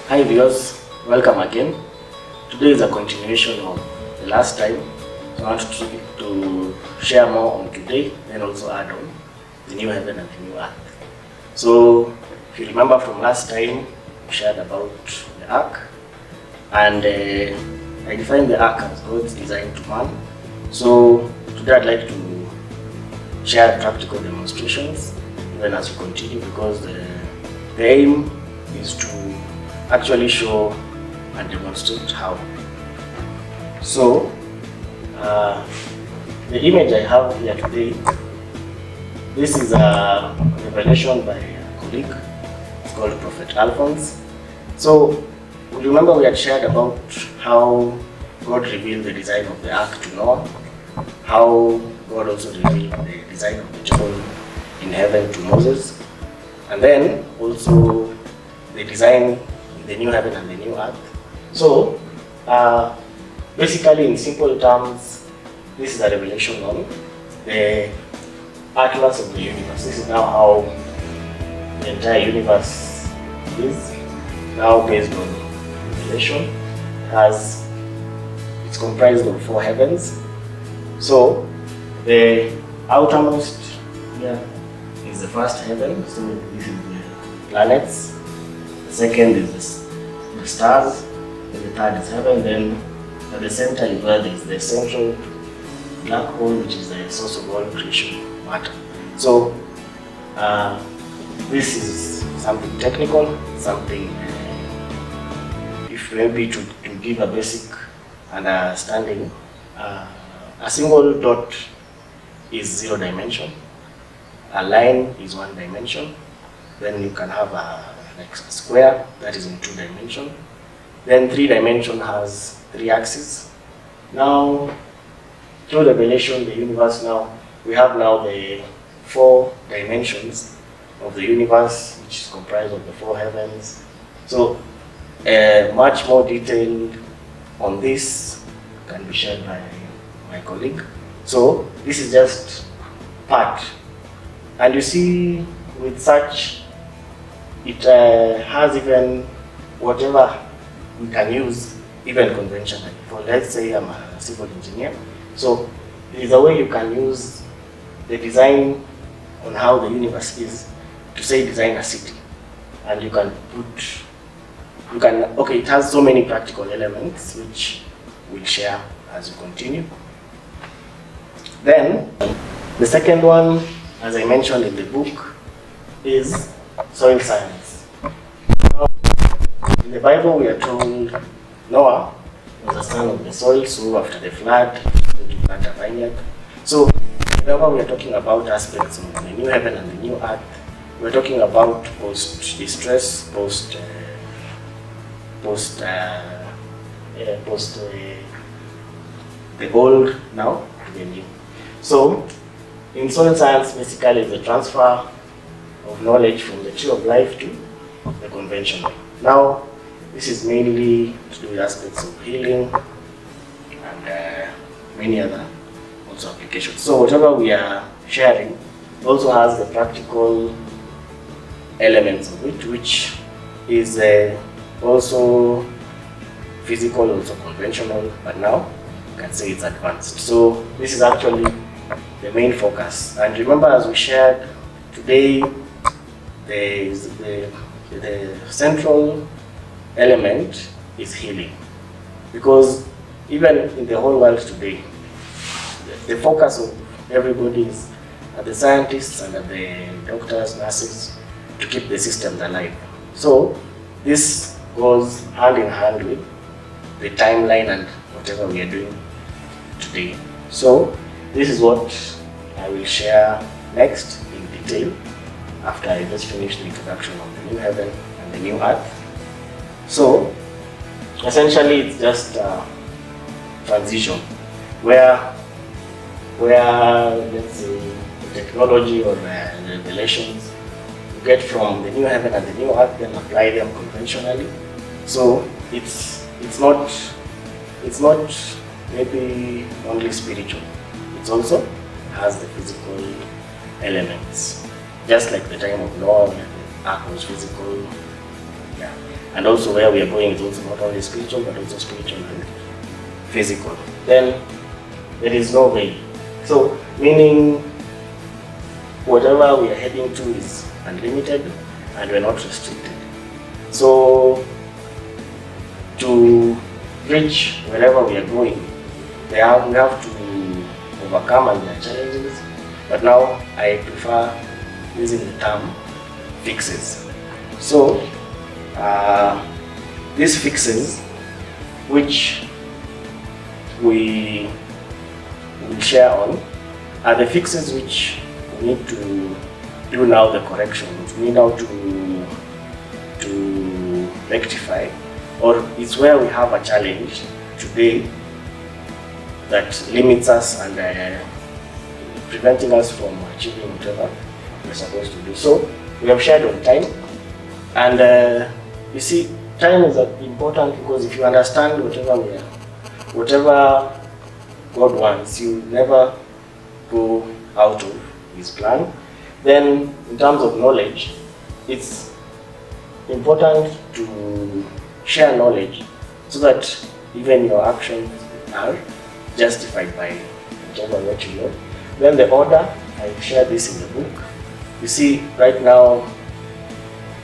Hi viewers, welcome again. Today is a continuation of the last time. So I want to share more on today, then also add on the new heaven and the new earth. So if you remember from last time, we shared about the ark, and I defined the ark as God's design to man. So today I'd like to share practical demonstrations even as we continue, because the aim is to actually show and demonstrate how. So the image I have here today, this is a revelation by a colleague. It's called Prophet Alphonse. So remember we had shared about how God revealed the design of the ark to Noah, how God also revealed the design of the temple in heaven to Moses, and then also the design in the new heaven and the new earth. So basically, in simple terms, this is a revelation on the atlas of the universe. This is now how the entire universe is now based on revelation. It's comprised of 4 heavens. So the outermost here is the first heaven. So this is the planets. The second is the stars. And the third is heaven. Then at the center is where there is the central black hole, which is the source of all creation matter. So this is something technical, something if maybe to give a basic understanding, a single dot is 0 dimension, a line is 1 dimension, then you can have a square that is in 2 dimension, then 3 dimension has 3 axes. Now through revelation, the universe, now we have now the 4 dimensions of the universe, which is comprised of the 4 heavens. So much more detail on this can be shared by my colleague. So this is just part, and you see with such, it has even whatever we can use even conventionally. For, let's say I'm a civil engineer, so there is a way you can use the design on how the universe is to say design a city, and you can okay, it has so many practical elements which we'll share as we continue. Then the second one, as I mentioned in the book, is soil science. Now, in the Bible we are told Noah was a son of the soil, so after the flood he planted a vineyard. So whenever we are talking about aspects of the new heaven and the new earth, we're talking about post-distress, post the old now to the new. So in soil science, basically it's the transfer of knowledge from the tree of life to the conventional. Now this is mainly to do with aspects of healing and many other also applications. So whatever we are sharing also has the practical elements of it, which is also physical, also conventional, but now you can say it's advanced. So this is actually the main focus. And remember, as we shared today, the central element is healing, because even in the whole world today, the focus of everybody is at the scientists and at the doctors, nurses, to keep the systems alive. So this goes hand in hand with the timeline and whatever we are doing today. So this is what I will share next in detail after I just finish the introduction of the new heaven and the new earth. So essentially it's just a transition where let's say the technology or the revelations you get from the new heaven and the new earth, then apply them conventionally. So it's not maybe only spiritual, it also has the physical elements, just like the time of Noah when the ark was physical. Yeah. And also where we are going is also not only spiritual, but also spiritual and physical. Then there is no way. So, meaning whatever we are heading to is unlimited and we're not restricted. So, to reach wherever we are going, we have to overcome and their challenges. But now I prefer using the term fixes. So, these fixes, which we will share on, are the fixes which we need to do now, the corrections we need now to rectify, or it's where we have a challenge today that limits us and preventing us from achieving whatever we're supposed to do. So we have shared on time, and you see, time is important because if you understand whatever God wants, you never go out of His plan. Then, in terms of knowledge, it's important to share knowledge so that even your actions are justified by whatever what you know. Then the order, I share this in the book. You see, right now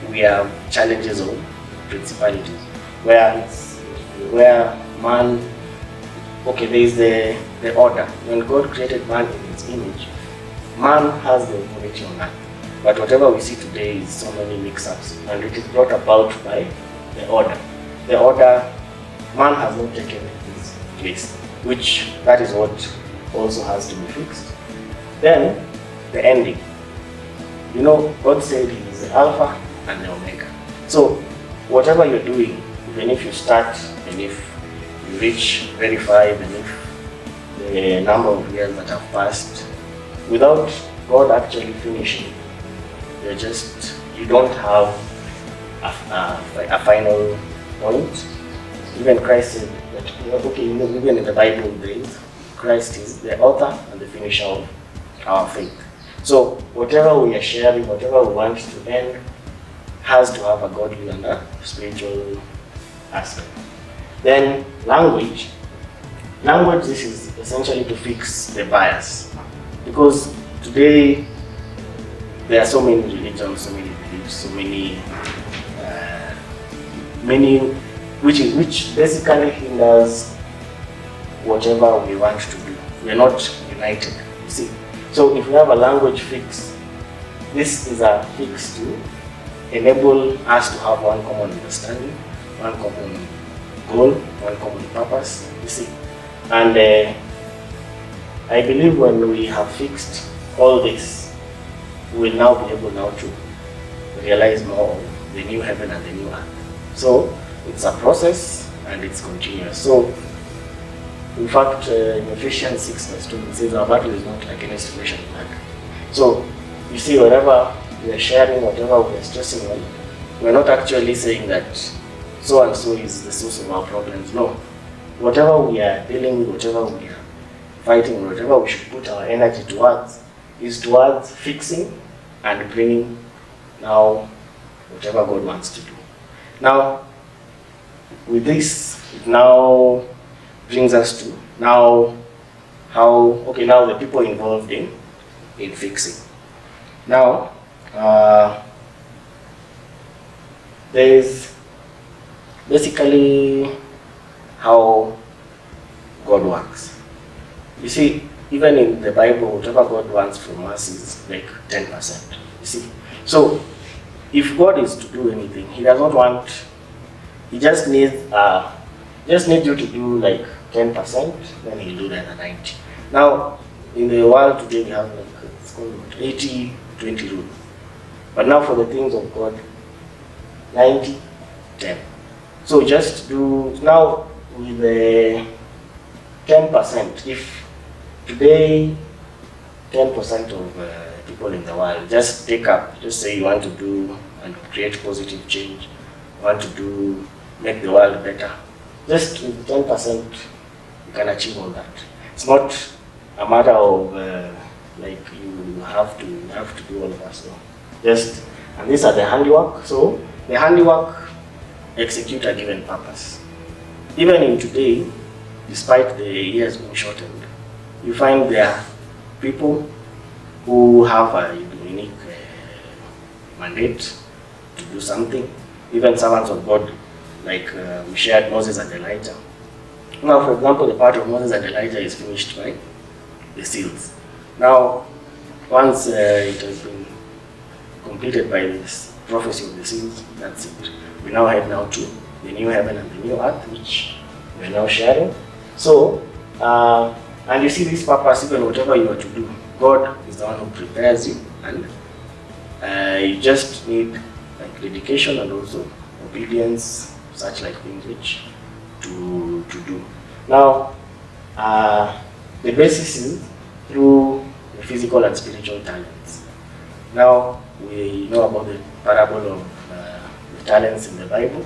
we have challenges of principalities, where man, okay, there is the order. When God created man in His image, man has the authority on earth. But whatever we see today is so many mix-ups, and it is brought about by the order. The order, man has not taken his place, which that is what also has to be fixed. Then, the ending. You know, God said He is the Alpha and the Omega. So, whatever you're doing, even if you start, and if you reach very far, even if the number of years that have passed, without God actually finishing, you don't have a final point. Even Christ said that, okay, even in the Bible there is, Christ is the author and the finisher of our faith. So whatever we are sharing, whatever we want to end, has to have a godly and a spiritual aspect. Then language, this is essentially to fix the bias. Because today there are so many religions, so many beliefs, so many, which basically hinders whatever we want to do. We are not united, you see. So if we have a language fix, this is a fix to enable us to have one common understanding, one common goal, one common purpose, you see. And I believe when we have fixed all this, we will now be able now to realize more of the new heaven and the new earth. So it's a process and it's continuous. So in fact, in Ephesians 6 verse 2, it says our battle is not against flesh and blood. So you see, wherever we are sharing, whatever we are stressing on, we are not actually saying that so and so is the source of our problems. No. Whatever we are dealing with, whatever we are fighting, whatever we should put our energy towards, is towards fixing and bringing now whatever God wants to do. Now, with this, it now brings us to now now the people involved in fixing. Now, there is basically how God works. You see, even in the Bible, whatever God wants from us is like 10%. You see, so if God is to do anything, He does not want. He just needs you to do like 10%, then He'll do the other 90%. Now, in the world today, we have like it's called 80-20 rule. But now for the things of God, 90-10. So just do now with the 10%. If today 10% of people in the world just say you want to do and create positive change, want to make the world better, just with 10% you can achieve all that. It's not a matter of like you have to do all of us. No. And these are the handiwork. So the handiwork execute a given purpose. Even in today, despite the years being shortened, you find there are people who have a unique mandate to do something, even servants of God, like we shared Moses and Elijah. Now, for example, the part of Moses and Elijah is finished by the seals. Now, once it has been completed by this prophecy of the seals, that's it. We now head now to the new heaven and the new earth, which we are now sharing. So, and you see this purpose, even whatever you are to do, God is the one who prepares you, and you just need like dedication and also obedience, such like things which to do. Now, the basis is through the physical and spiritual talents. Now, we know about the parable of the talents in the Bible.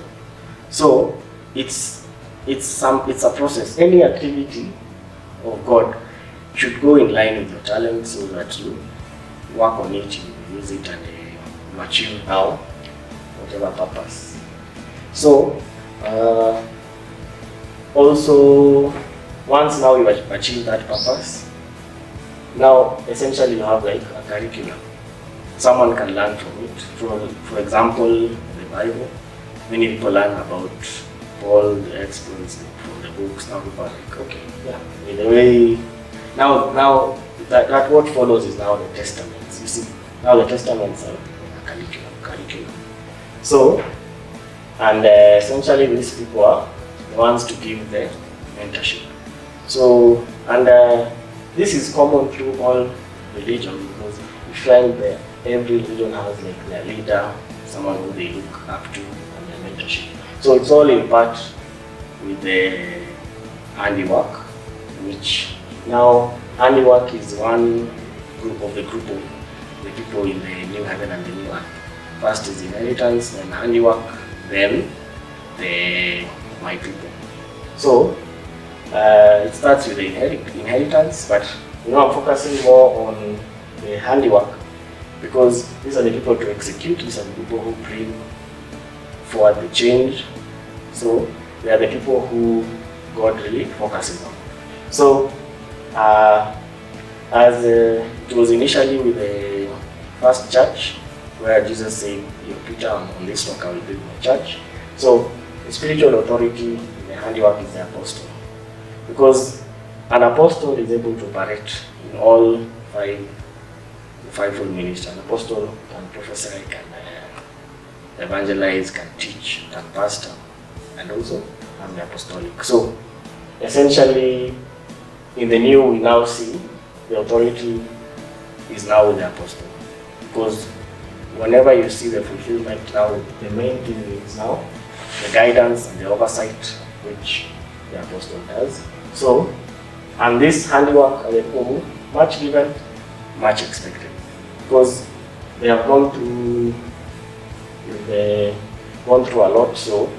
So, it's a process. Any activity of God should go in line with your talent, so that you work on it, you use it, and you achieve now whatever purpose. So, also, once now you have achieved that purpose, now essentially you have like a curriculum. Someone can learn from it. For example, the Bible, many people learn about Paul, the exploits from the books. Now people are like, okay, yeah, in a way, now that what follows is now the testaments. You see, now the testaments are a curriculum. So, and essentially these people are the ones to give the mentorship. So, and this is common through all religions, because you find that every religion has like their leader, someone who they look up to, and their mentorship. So it's all in part with the handiwork, which now handiwork is one group of the people in the new heaven and the new earth. First is inheritance, then handiwork, then my people. So it starts with the inheritance, but I'm focusing more on the handiwork, because these are the people to execute, these are the people who bring forward the change. So they are the people who God really focuses on. So as it was initially with the first church, where Jesus said, Peter, on this rock I will build my church. So the spiritual authority in the handiwork is the apostle, because an apostle is able to operate in all fivefold ministry. An apostle can prophesy, can evangelize, can teach, can pastor, and also am the apostolic. So essentially, in the new, we now see the authority is now with the apostle, because whenever you see the fulfillment now, the main thing is now the guidance and the oversight which the apostle does. So, and this handiwork are the people, much given, much expected, because they have gone through a lot, so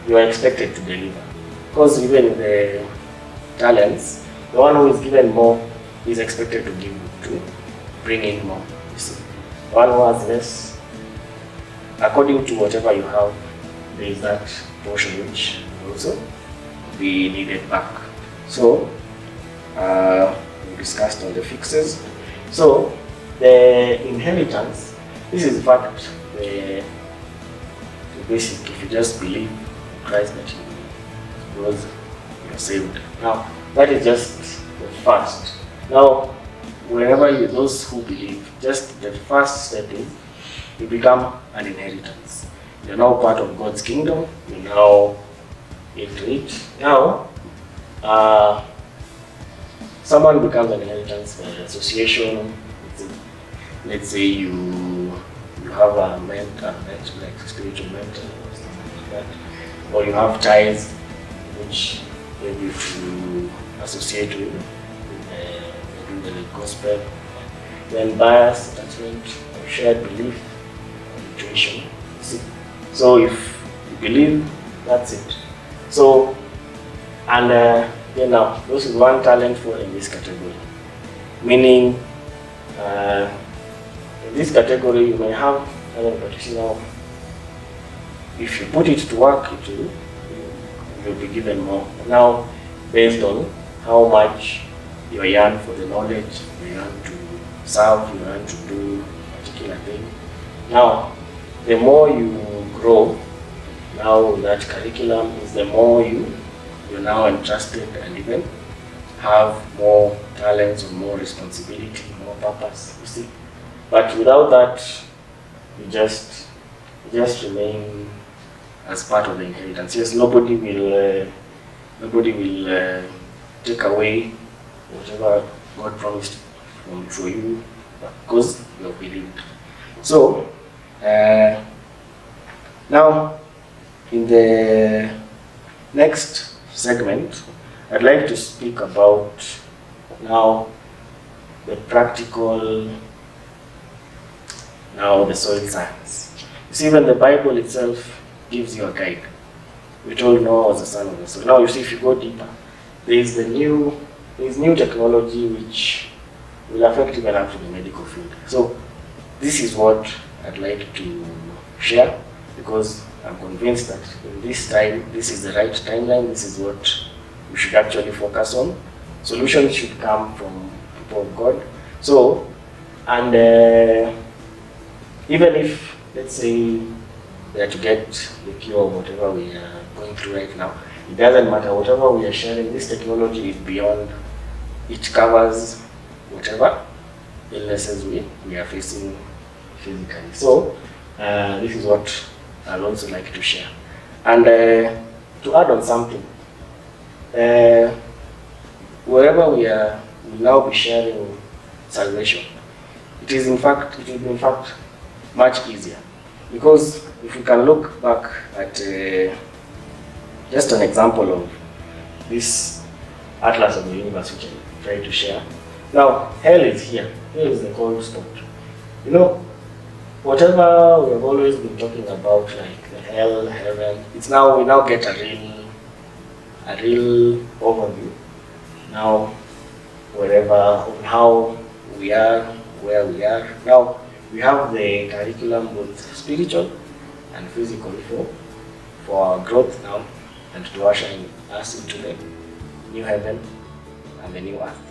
you are expected to deliver. Because even the talents, the one who is given more is expected to bring in more. You see, the one who has less, according to whatever you have, there is that portion which will also be needed back. So we discussed on the fixes. So the inheritance, this is in fact the basic. If you just believe in Christ that because you are saved. Now that is just the first. Now whenever those who believe, just the first step is you become an inheritance. You're now part of God's kingdom. You're now into it. Now someone becomes an inheritance by association. Let's say you have a mentor, like a spiritual mentor or something like that, or you have ties which maybe to associate with the gospel, then bias, attachment, or shared belief, or intuition. See? So if you believe, that's it. So, and then now, this is one talent fall in this category. Meaning, in this category, you may have talent, but if you put it to work, you'll be given more. Now, based on how much you yearn for the knowledge, you yearn to serve, you yearn to do a particular thing. Now, the more you grow now with that curriculum, is the more you're now entrusted and even have more talents or more responsibility, more purpose, you see. But without that, you just remain as part of the inheritance. Yes, nobody will take away whatever God promised for you because you have believed. So now in the next segment, I'd like to speak about now the practical, now the soil science. You see, even the Bible itself gives you a guide. We told Noah was the son of the soil. Now you see, if you go deeper, there's new technology which will affect even up to the medical field. So this is what I'd like to share, because I'm convinced that in this time, this is the right timeline, this is what we should actually focus on. Solutions should come from people of God. So, and even if, let's say, we are to get the cure of whatever we are going through right now, it doesn't matter. Whatever we are sharing, this technology is beyond, it covers whatever illnesses we are facing physically. So, this is what I'd also like to share. And to add on something, wherever we will now be sharing salvation, it will be in fact much easier, because if we can look back at just an example of this Atlas of the Universe, which I tried to share. Now, hell is here. Hell is the cold spot. You know, whatever we have always been talking about, like the hell, heaven, we now get a real overview now, wherever, on how we are, where we are. Now, we have the curriculum, both spiritual and physical, for our growth now, and to usher us into the new heaven and the new earth.